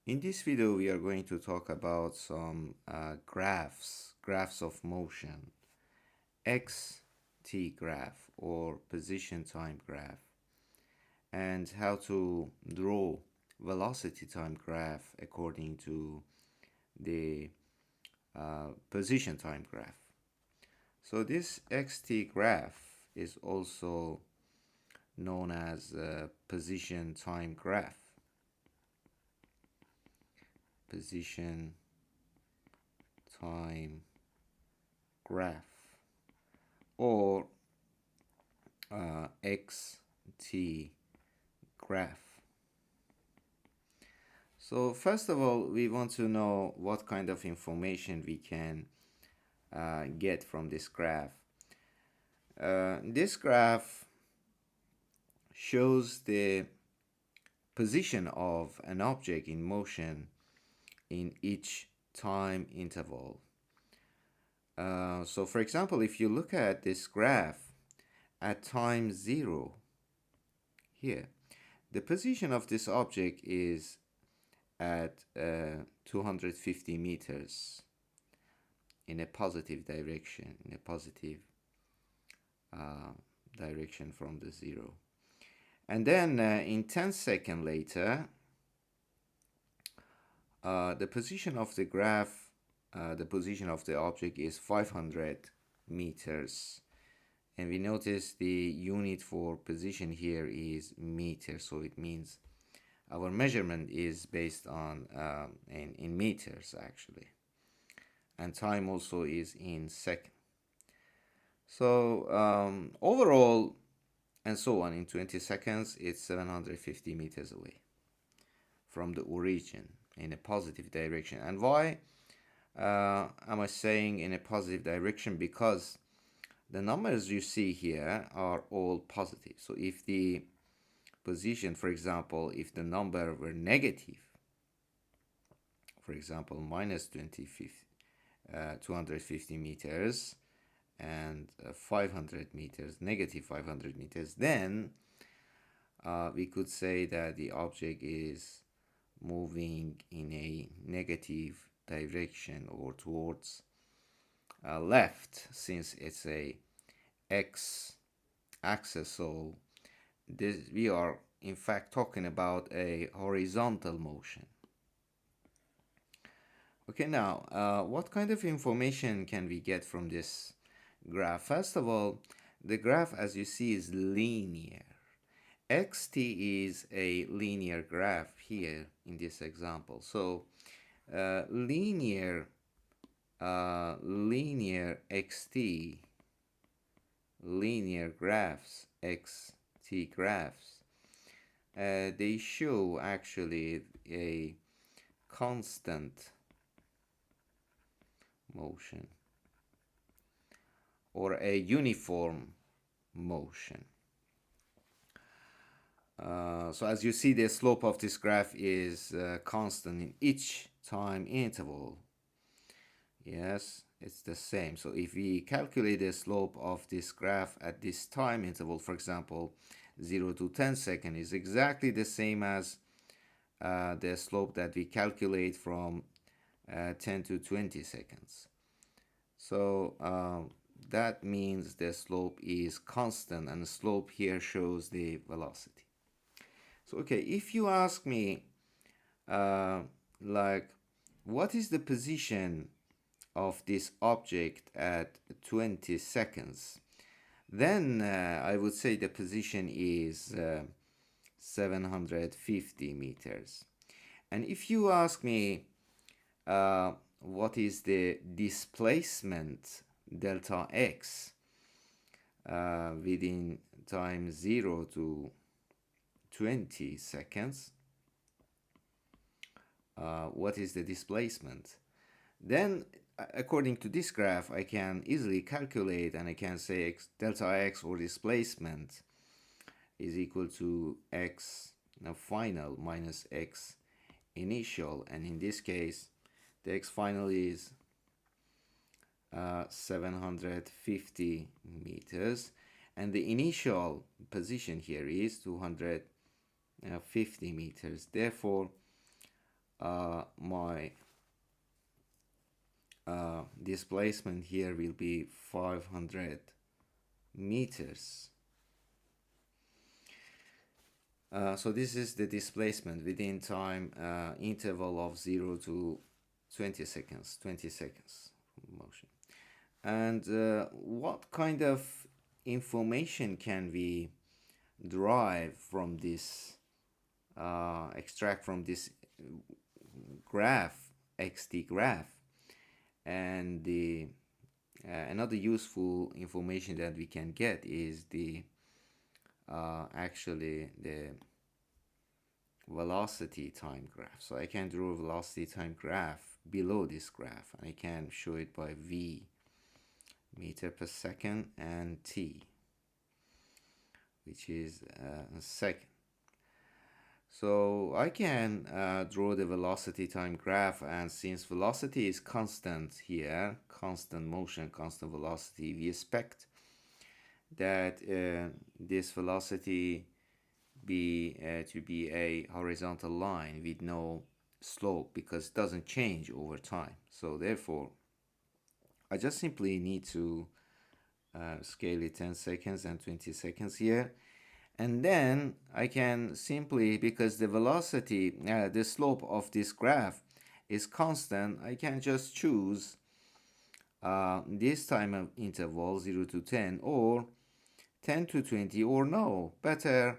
In this video, we are going to talk about some graphs of motion, xt graph or position time graph, and how to draw velocity time graph according to the position time graph. So this xt graph is also known as position time graph, position time graph, or xt graph. So first of all, we want to know what kind of information we can get from this graph. This graph shows the position of an object in motion in each time interval. So for example, if you look at this graph at time 0 here, the position of this object is at 250 meters in a positive direction, direction from the 0. And then in 10 seconds later, the position of the graph, the position of the object is 500 meters. And we notice the unit for position here is meter, so it means our measurement is based on in meters actually, and time also is in second. So overall, and so on, in 20 seconds it's 750 meters away from the origin in a positive direction. And why am I saying in a positive direction? Because the numbers you see here are all positive. So if the position, for example, if the number were negative, for example, minus 250 meters and 500 meters, negative 500 meters, then we could say that the object is moving in a negative direction or towards left, since it's a x axis. So we are in fact talking about a horizontal motion. Okay, now what kind of information can we get from this graph? First of all, the graph, as you see, is linear. Xt is a linear graph here in this example. So linear xt, linear graphs, xt graphs, they show actually a constant motion or a uniform motion. So as you see, the slope of this graph is constant in each time interval. Yes, it's the same. So if we calculate the slope of this graph at this time interval, for example 0 to 10 seconds, is exactly the same as the slope that we calculate from 10 to 20 seconds. So that means the slope is constant, and the slope here shows the velocity. So okay, if you ask me like what is the position of this object at 20 seconds, then I would say the position is 750 meters. And if you ask me what is the displacement delta x within time 0 to 20 seconds, what is the displacement, then according to this graph I can easily calculate, and I can say delta x, or displacement, is equal to x final minus x initial, and in this case the x final is 750 meters, and the initial position here is 250 meters. Therefore my displacement here will be 500 meters. So this is the displacement within time interval of 0 to 20 seconds, motion. And what kind of information can we derive from this, extract from this graph, XT graph? And the another useful information that we can get is the actually the velocity time graph. So I can draw a velocity time graph below this graph, and I can show it by V, meter per second, and T, which is a second. So I can draw the velocity time graph, and since velocity is constant here, constant motion, constant velocity, we expect that this velocity to be a horizontal line with no slope, because it doesn't change over time. So therefore, I just simply need to scale it 10 seconds and 20 seconds here. And then I can simply, because the velocity, the slope of this graph is constant, I can just choose this time interval 0 to 10 or 10 to 20, or no, better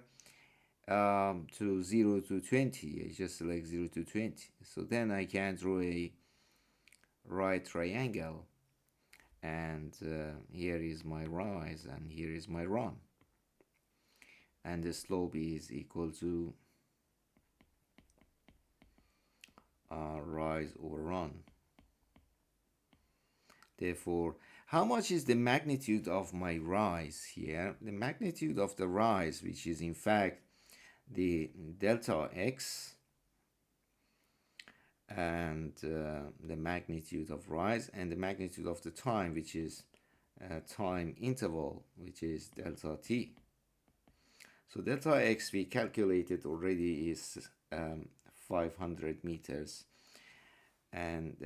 to 0 to 20. I just select 0 to 20. So then I can draw a right triangle, and here is my rise and here is my run, and the slope is equal to rise over run. Therefore, how much is the magnitude of my rise here? The magnitude of the rise, which is in fact the delta x, and the magnitude of rise, and the magnitude of the time, which is time interval, which is delta t. So delta x we calculated already is 500 meters, and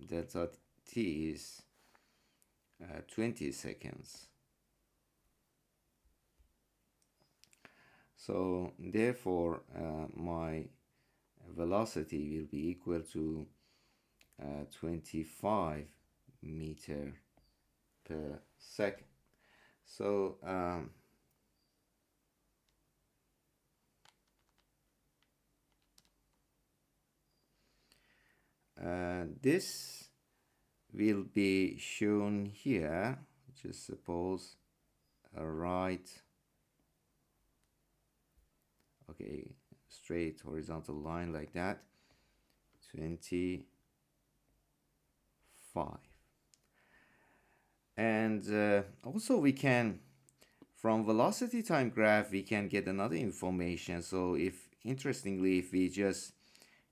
delta t is 20 seconds. So therefore my velocity will be equal to 25 meter per second. So this will be shown here. Just suppose a right, okay, straight horizontal line like that, 25. And also we can, from velocity time graph, we can get another information. So if, interestingly, if we just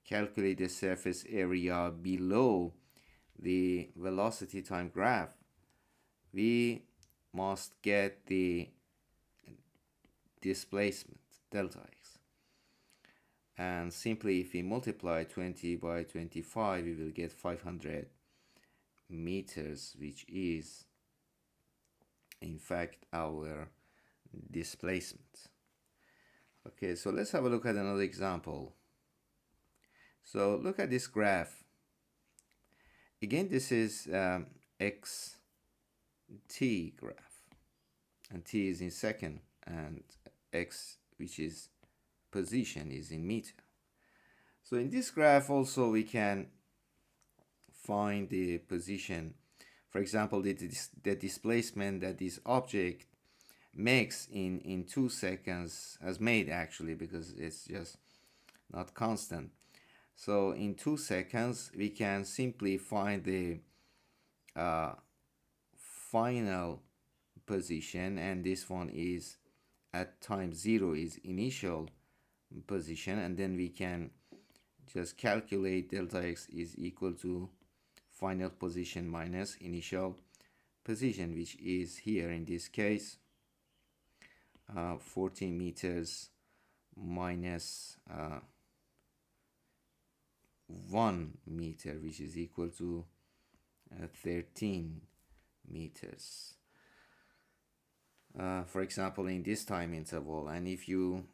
calculate the surface area below the velocity time graph, we must get the displacement delta x. And simply if we multiply 20 by 25, we will get 500 meters, which is in fact our displacement. Okay, so let's have a look at another example. So look at this graph. Again, this is xt graph, and t is in second, and x, which is position, is in meter. So in this graph also we can find the position. For example, the displacement that this object makes in 2 seconds, has made actually, because it's just not constant. So in 2 seconds we can simply find the final position, and this one is at time 0 is initial position, and then we can just calculate delta x is equal to final position minus initial position, which is here in this case 14 meters minus 1 meter, which is equal to 13 meters. For example, in this time interval. And if you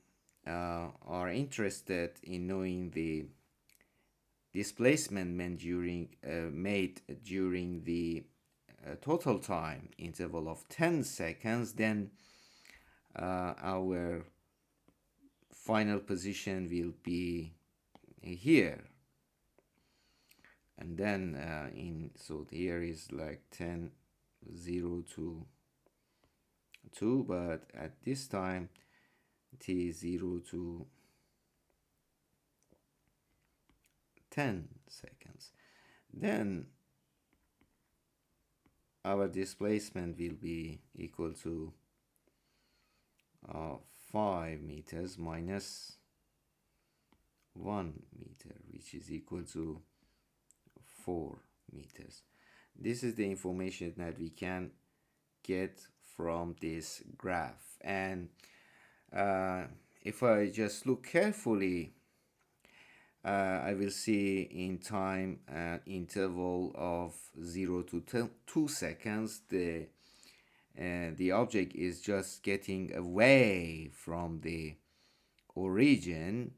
are interested in knowing the displacement made during the total time interval of 10 seconds, then our final position will be here. And then so here is like 10, 0 to 2, but at this time it is 0 to 10 seconds. Then our displacement will be equal to 5 meters minus 1 meter, which is equal to 4 meters. This is the information that we can get from this graph. And if I just look carefully, I will see in time interval of 0 to 2 seconds, the object is just getting away from the origin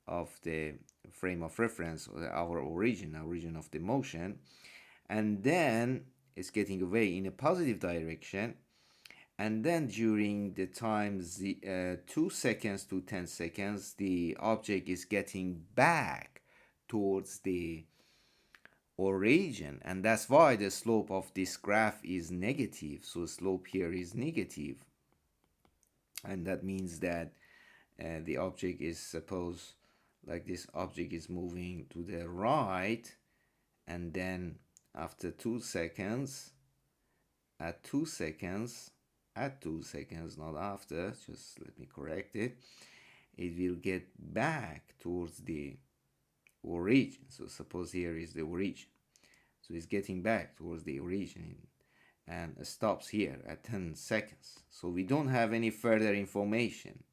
of the frame of reference, or our origin of the motion, and then it's getting away in a positive direction. And then during the time 2 seconds to 10 seconds, the object is getting back towards the origin, and that's why the slope of this graph is negative. So slope here is negative, and that means that the object is, suppose like this object is moving to the right, and then after 2 seconds, at 2 seconds, not after, just let me correct it, it will get back towards the origin. So suppose here is the origin, so it's getting back towards the origin and stops here at 10 seconds. So we don't have any further information.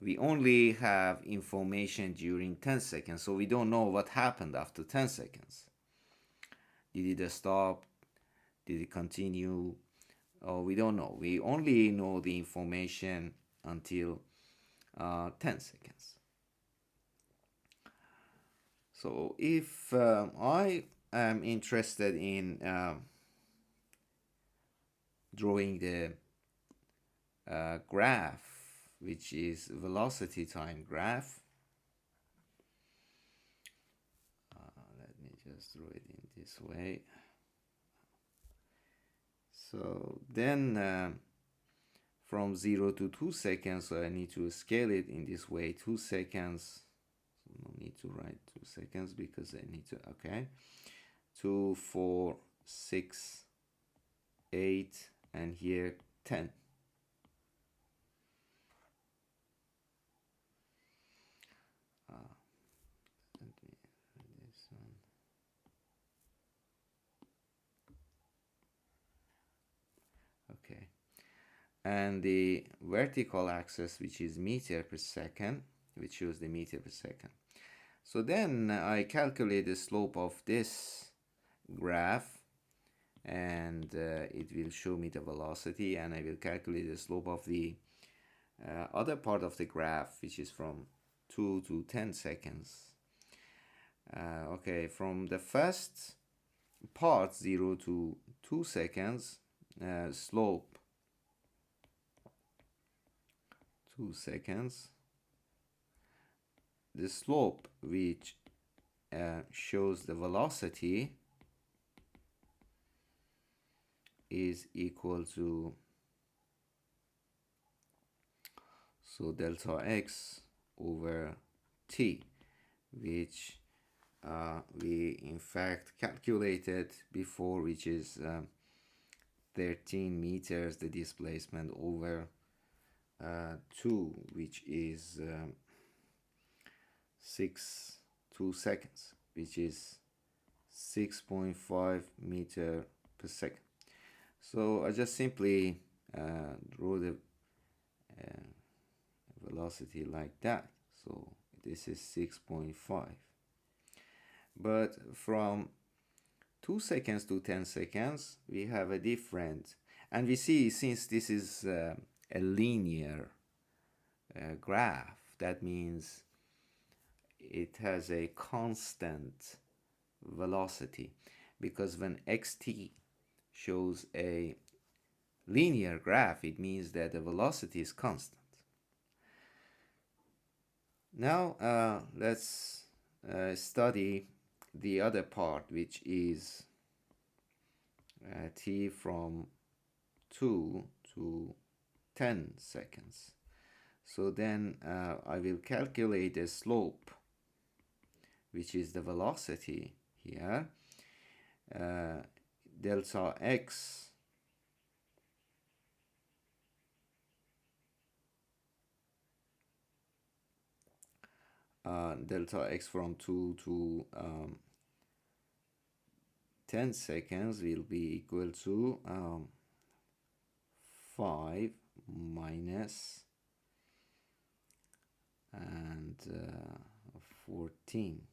We only have information during 10 seconds, so we don't know what happened after 10 seconds. Did it stop? Did it continue? Oh, we don't know. We only know the information until 10 seconds. So if I am interested in drawing the graph, which is velocity time graph, let me just draw it in this way. So then from 0 to 2 seconds, so I need to scale it in this way, 2 seconds. So no need to write 2 seconds because I need to, okay. 2, 4, 6, 8, and here 10. This one. Okay. And the vertical axis, which is meter per second, which shows the meter per second. So then I calculate the slope of this graph, and it will show me the velocity, and I will calculate the slope of the other part of the graph, which is from 2 to 10 seconds. Okay, from the first part, 0 to 2 seconds, slope 2 seconds, the slope which shows the velocity is equal to, so delta x over t, which we in fact calculated before, which is 13 meters the displacement over 2, which is 2 seconds, which is 6.5 meter per second. So I just simply draw the velocity like that. So this is 6.5. But from 2 seconds to 10 seconds, we have a different. And we see, since this is a linear graph, that means it has a constant velocity, because when xt shows a linear graph, it means that the velocity is constant. Now let's study the other part, which is t from 2 to 10 seconds. So then I will calculate a slope, which is the velocity here, delta x delta x from 2 to 10 seconds will be equal to 5 minus and 14.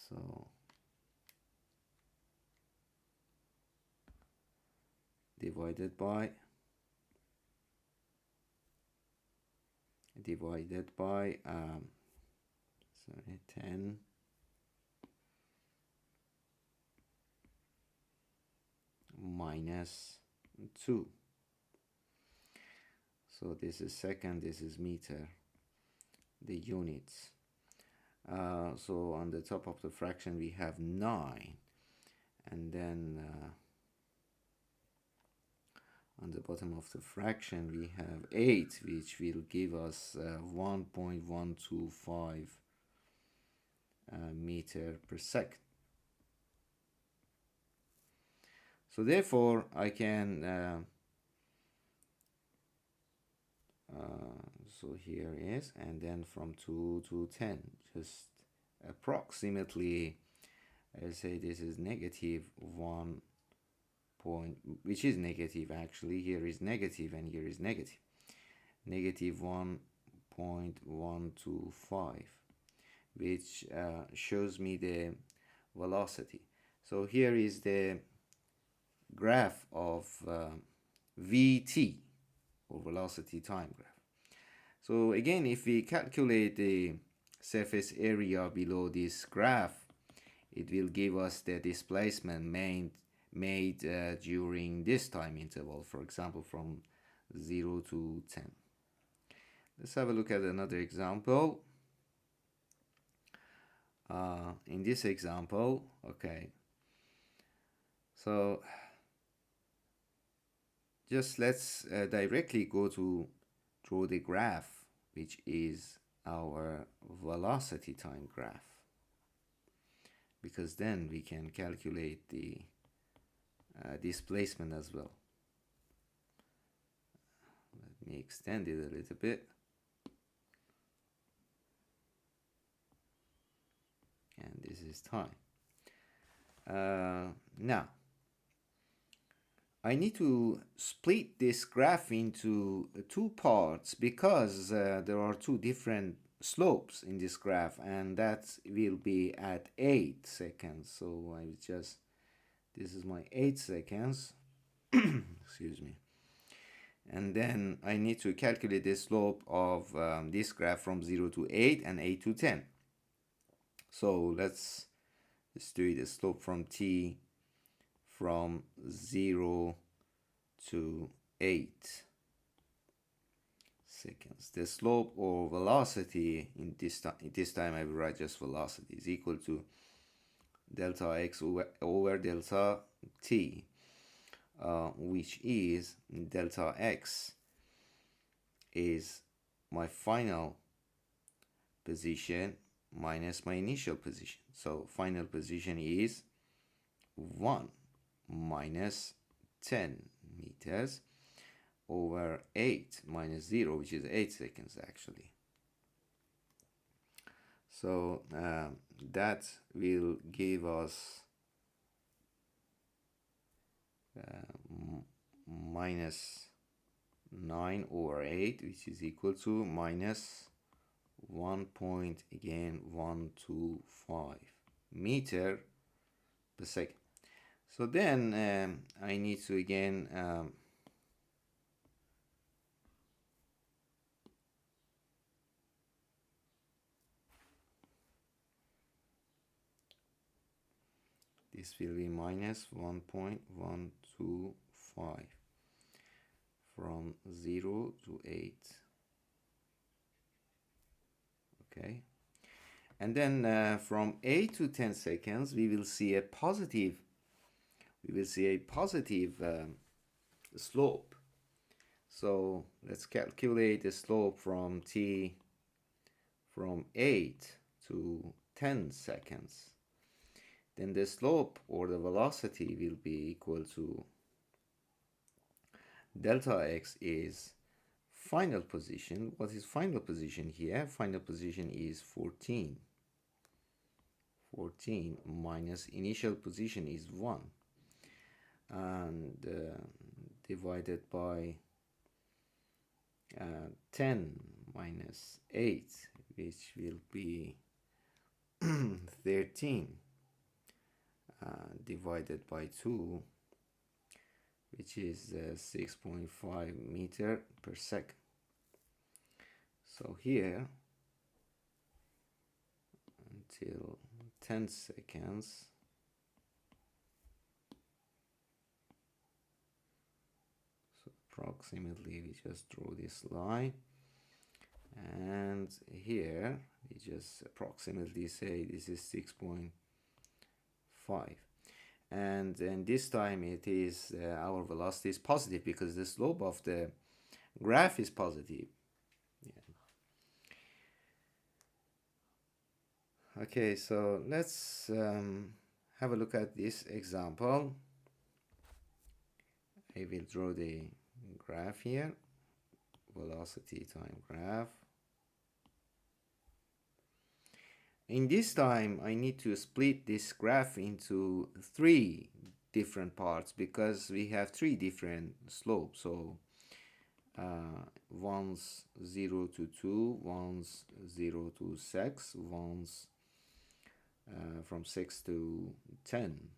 So divided by 10 minus 2. So this is second, this is meter, the units. So on the top of the fraction we have 9, and then on the bottom of the fraction we have 8, which will give us 1.125 meter per second. So therefore I can so here is, and then from 2 to 10, just approximately, I say this is negative 1 point, which is negative actually. Here is negative and here is negative. Negative 1.125, which shows me the velocity. So here is the graph of VT, or velocity time graph. So again, if we calculate the surface area below this graph, it will give us the displacement made during this time interval, for example from 0 to 10. Let's have a look at another example. In this example, okay, so just let's directly go to draw the graph, which is our velocity time graph, because then we can calculate the displacement as well. Let me extend it a little bit. And this is time. Now, I need to split this graph into two parts, because there are two different slopes in this graph, and that will be at 8 seconds. So I just, this is my 8 seconds, excuse me. And then I need to calculate the slope of this graph from 0 to 8 and 8 to 10. So let's do the slope from t from 0 to 8 seconds. The slope or velocity in this time I will write just velocity is equal to delta x over delta t, which is delta x is my final position minus my initial position. So final position is 1 minus 10 meters over 8 minus 0, which is 8 seconds actually. So that will give us minus 9 over 8, which is equal to minus 1.125 meter per second. So then I need to again this will be minus 1.125 from 0 to 8. Okay, and then from 8 to 10 seconds we will see a positive slope. So let's calculate the slope from t from 8 to 10 seconds. Then the slope or the velocity will be equal to delta x is final position. What is final position here? Final position is 14. 14 minus initial position is 1, and divided by 10 minus 8, which will be 13, divided by 2, which is 6.5 meter per second. So here until 10 seconds, so approximately we just draw this line, and here we just approximately say this is 6.5, and then this time it is our velocity is positive because the slope of the graph is positive. Okay, so let's have a look at this example. I will draw the graph here, velocity time graph. In this time, I need to split this graph into 3 different parts because we have 3 different slopes. So one's 0 to 2, one's 0 to 6, one's from 6 to 10.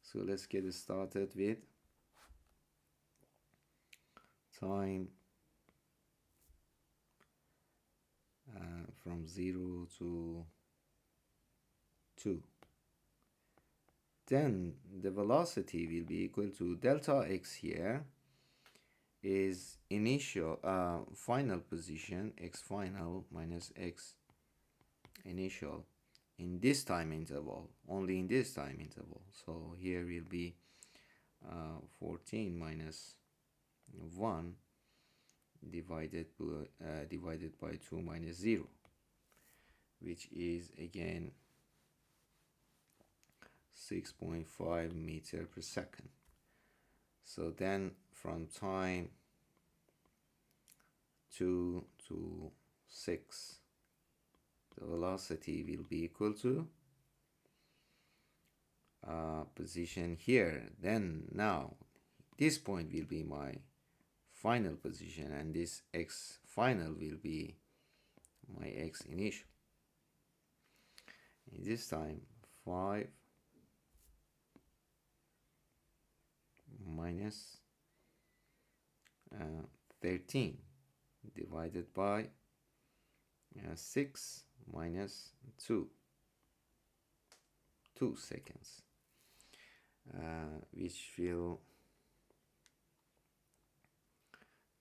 So let's get started with time from 0 to 2. Then the velocity will be equal to delta x here is initial final position, x final minus x initial in this time interval, only in this time interval. So here will be 14 minus 1 divided by 2 minus 0, which is again 6.5 meter per second. So then from time 2 to 6, the velocity will be equal to position here. Then now this point will be my final position, and this x final will be my x initial. In this time 5 minus 13 divided by 6 minus 2 seconds, which will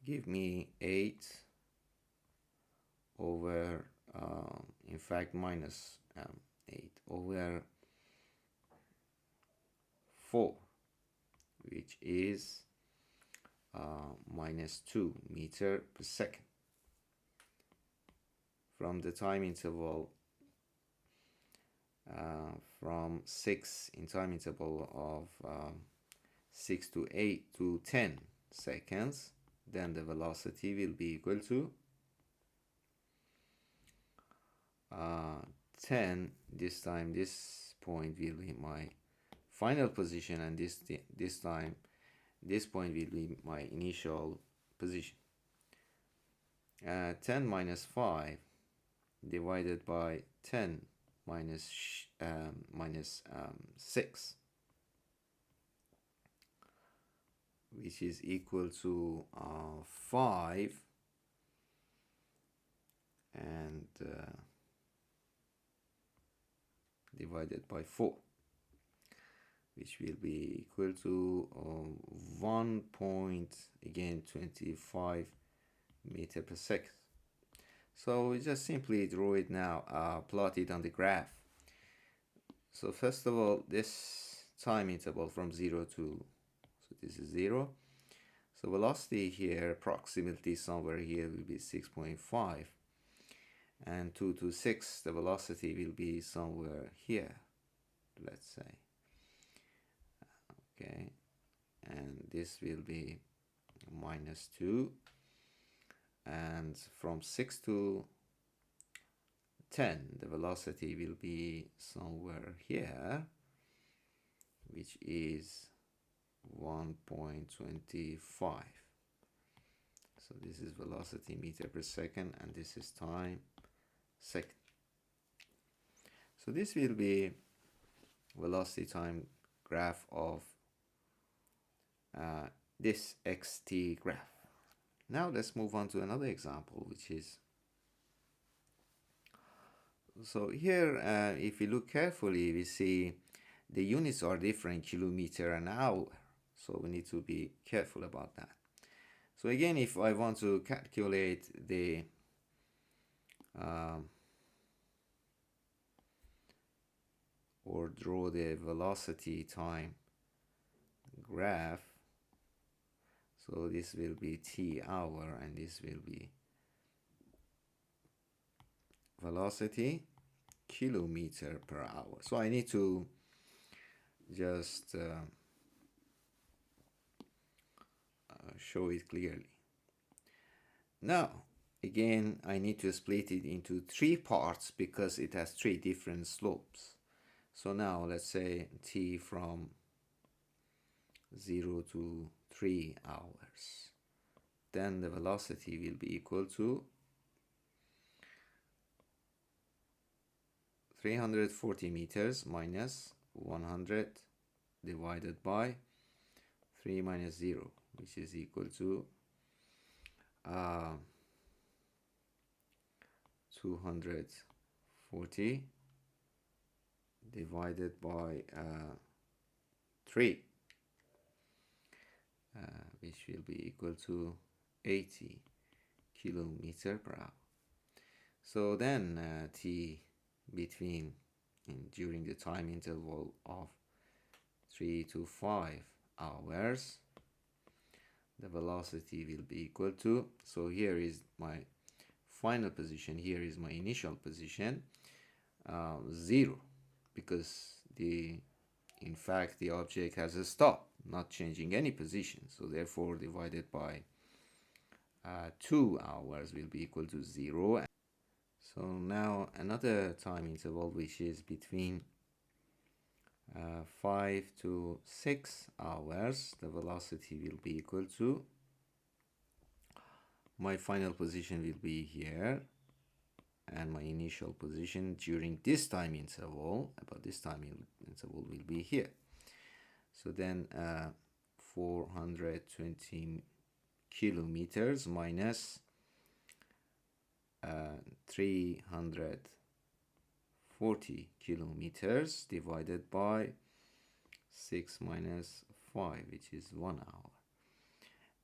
give me 8 over in fact minus 8 over 4, which is minus 2 meter per second. From the time interval from 6 in time interval of 6 to 8 to 10 seconds, then the velocity will be equal to 10. This time this point will be my final position, and this time this point will be my initial position. 10 minus 5 divided by 10 minus 6, which is equal to 5 and divided by 4, which will be equal to 1.25 meter per second. So we just simply draw it now, plot it on the graph. So first of all, this time interval from 0 to, so this is 0. So velocity here, approximately somewhere here will be 6.5. And 2 to 6, the velocity will be somewhere here, let's say. Okay, and this will be -2. And from 6 to 10, the velocity will be somewhere here, which is 1.25. So this is velocity meter per second, and this is time second. So this will be velocity time graph of this xt graph. Now let's move on to another example, which is, so here if we look carefully, we see the units are different, kilometer and hour, so we need to be careful about that. So again, if I want to calculate the or draw the velocity time graph, so this will be t hour and this will be velocity kilometer per hour. So I need to just show it clearly. Now again, I need to split it into 3 parts because it has 3 different slopes. So now let's say t from 0 to 3 hours. Then the velocity will be equal to 340 meters minus 100 divided by 3 minus 0, which is equal to 240 divided by 3, which will be equal to 80 kilometer per hour. So then t between during the time interval of 3 to 5 hours, the velocity will be equal to, so here is my final position, here is my initial position, 0, because in fact the object has a stop, not changing any position, so therefore divided by 2 hours will be equal to 0. So now another time interval, which is between 5 to 6 hours, the velocity will be equal to, my final position will be here, and my initial position during this time interval, about this time interval, will be here. So then 420 kilometers minus 340 kilometers divided by 6 minus 5, which is 1 hour.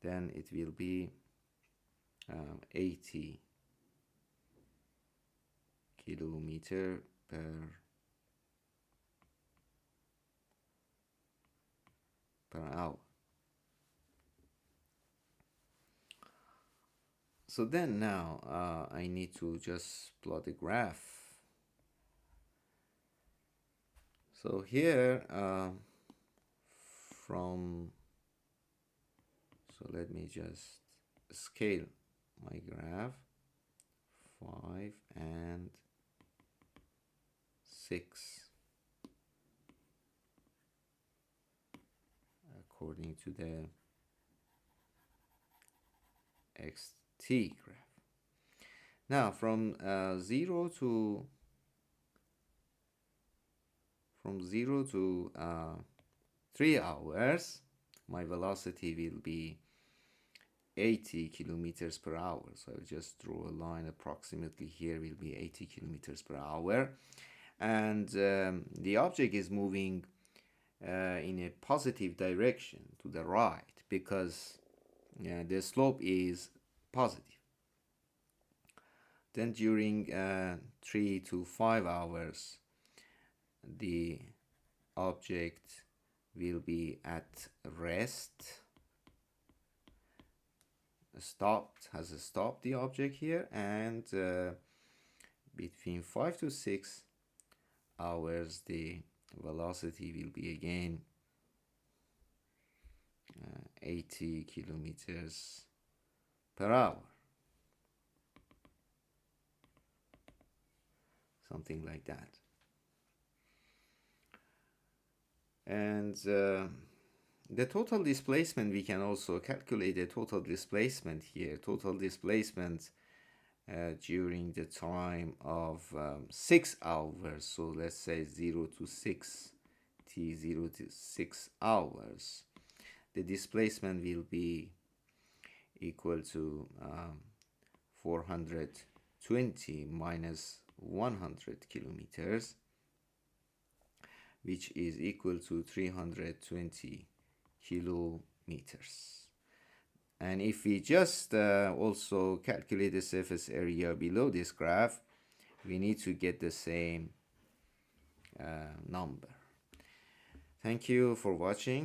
Then it will be 80 kilometer per hour. So then now I need to just plot the graph. So here so let me just scale my graph, 5 and 6 according to the xt graph. Now from 3 hours, my velocity will be 80 kilometers per hour. So I'll just draw a line approximately here, will be 80 kilometers per hour. And the object is moving in a positive direction to the right because the slope is positive. Then during 3 to 5 hours, the object will be at rest, has stopped the object here, and between 5 to 6 hours the velocity will be again 80 kilometers per hour, something like that. And the total displacement, we can also calculate the total displacement here. Total displacement during the time of 6 hours. So let's say 0 to 6, t0 to 6 hours. The displacement will be equal to 420 minus 100 kilometers, which is equal to 320 kilometers. And if we just also calculate the surface area below this graph, we need to get the same number. Thank you for watching.